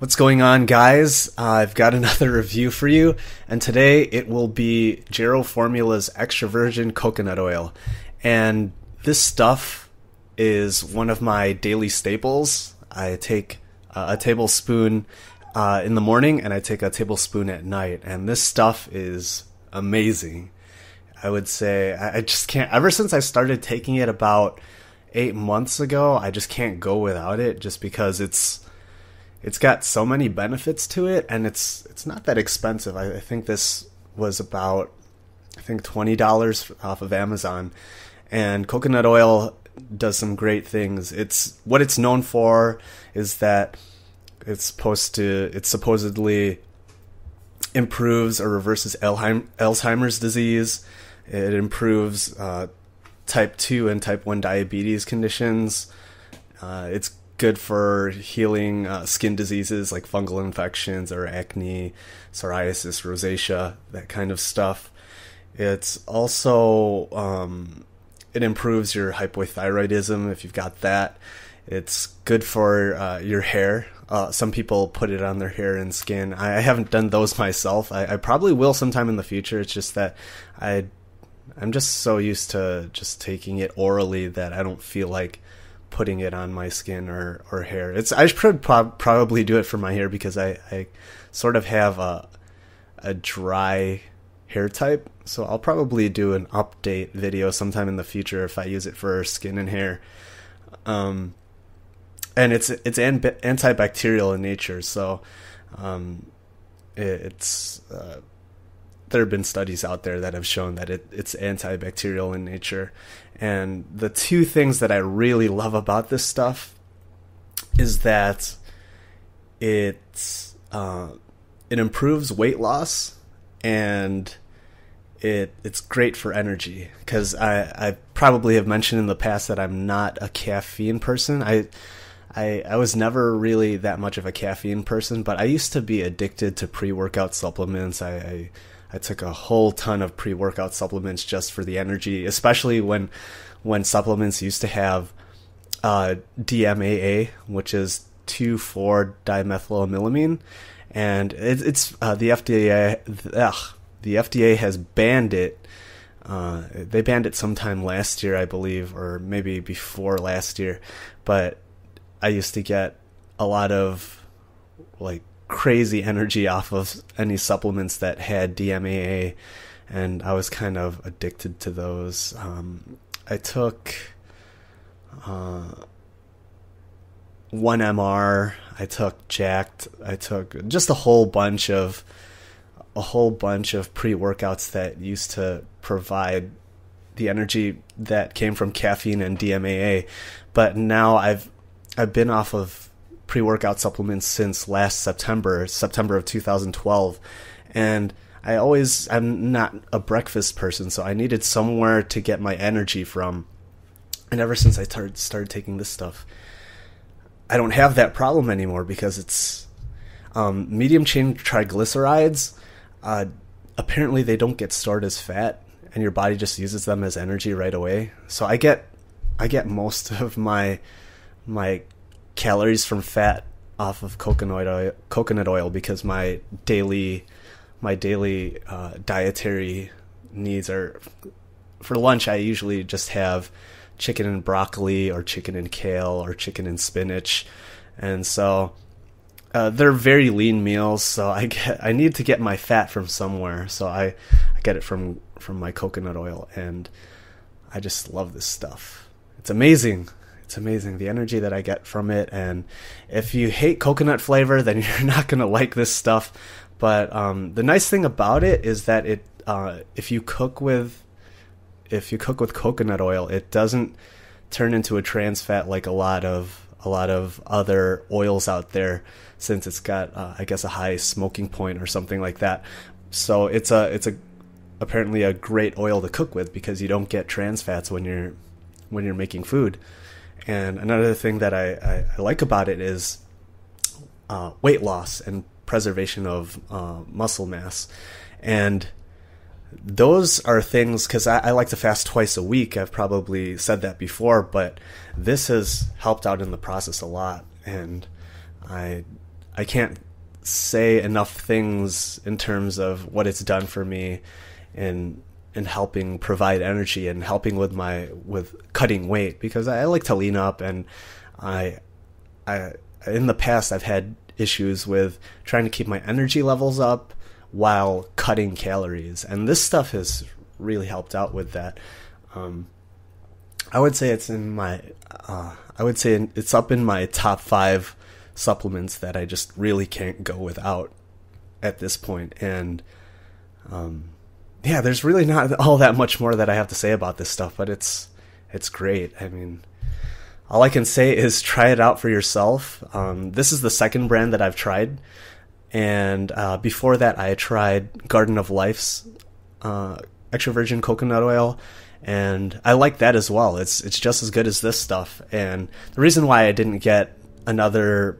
What's going on, guys? I've got another review for you, and today it will be Jarrow Formula's extra virgin coconut oil. And this stuff is one of my daily staples. I take a tablespoon in the morning, and I take a tablespoon at night, and this stuff is amazing. I would say I just can't, ever since I started taking it about 8 months ago, I just can't go without it, just because it's got so many benefits to it, and it's not that expensive. I think this was about, $20 off of Amazon. And coconut oil does some great things. What it's known for is that it supposedly improves or reverses Alzheimer's disease. It improves type 2 and type 1 diabetes conditions. It's good for healing skin diseases like fungal infections or acne, psoriasis, rosacea, that kind of stuff. It's also, it improves your hypothyroidism if you've got that. It's good for your hair. Some people put it on their hair and skin. I haven't done those myself. I probably will sometime in the future. It's just that I'm just so used to just taking it orally that I don't feel like putting it on my skin or hair. I should probably do it for my hair because I sort of have a dry hair type. So I'll probably do an update video sometime in the future if I use it for skin and hair. And it's antibacterial in nature. So there have been studies out there that have shown that it's antibacterial in nature. And the two things that I really love about this stuff is that it improves weight loss, and it's great for energy. Because I probably have mentioned in the past that I'm not a caffeine person. I was never really that much of a caffeine person, but I used to be addicted to pre-workout supplements. I took a whole ton of pre-workout supplements just for the energy, especially when supplements used to have DMAA, which is 2,4-dimethylamylamine, and it's the FDA has banned it. They banned it sometime last year, I believe, or maybe before last year. But I used to get a lot of crazy energy off of any supplements that had DMAA, and I was kind of addicted to those. I took 1MR, I took Jacked, I took just a whole bunch of pre-workouts that used to provide the energy that came from caffeine and DMAA. But now I've been off of pre-workout supplements since last September of 2012, and I'm not a breakfast person, so I needed somewhere to get my energy from. And ever since I started taking this stuff, I don't have that problem anymore, because it's medium chain triglycerides. Apparently they don't get stored as fat, and your body just uses them as energy right away. So I get most of my calories from fat off of coconut oil because my daily dietary needs are, for lunch I usually just have chicken and broccoli or chicken and kale or chicken and spinach, and so they're very lean meals. So I need to get my fat from somewhere, so I get it from my coconut oil, and I just love this stuff. It's amazing. It's amazing, the energy that I get from it. And if you hate coconut flavor, then you're not going to like this stuff. But the nice thing about it is that if you cook with coconut oil, it doesn't turn into a trans fat like a lot of other oils out there, since it's got I guess a high smoking point or something like that. So it's apparently a great oil to cook with, because you don't get trans fats when you're making food. And another thing that I like about it is weight loss and preservation of muscle mass. And those are things, because I like to fast twice a week. I've probably said that before, but this has helped out in the process a lot. And I I can't say enough things in terms of what it's done for me in helping provide energy and helping with cutting weight, because I like to lean up, and I in the past I've had issues with trying to keep my energy levels up while cutting calories, and this stuff has really helped out with that. I would say it's up in my top 5 supplements that I just really can't go without at this point. And yeah, there's really not all that much more that I have to say about this stuff, but it's great. I mean, all I can say is try it out for yourself. This is the second brand that I've tried, and before that I tried Garden of Life's extra virgin coconut oil, and I like that as well. It's just as good as this stuff. And the reason why I didn't get another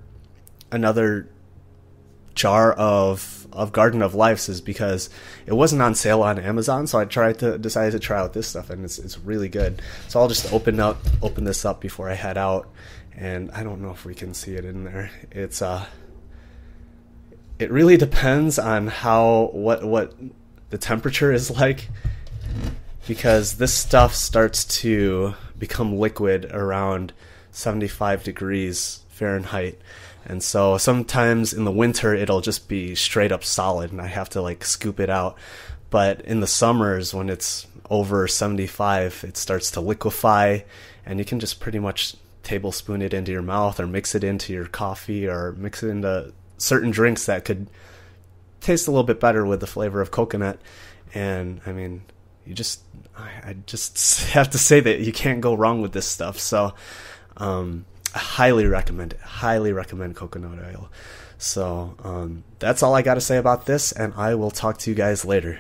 jar of Garden of Life's is because it wasn't on sale on Amazon, so I decided to try out this stuff, and it's really good. So I'll just open this up before I head out, and I don't know if we can see it in there. It really depends on what the temperature is like, because this stuff starts to become liquid around 75 degrees Fahrenheit. And so sometimes in the winter it'll just be straight up solid and I have to like scoop it out. But in the summers when it's over 75, it starts to liquefy, and you can just pretty much tablespoon it into your mouth or mix it into your coffee or mix it into certain drinks that could taste a little bit better with the flavor of coconut. And I mean, I just have to say that you can't go wrong with this stuff. So I highly recommend it. Highly recommend coconut oil. So that's all I got to say about this, and I will talk to you guys later.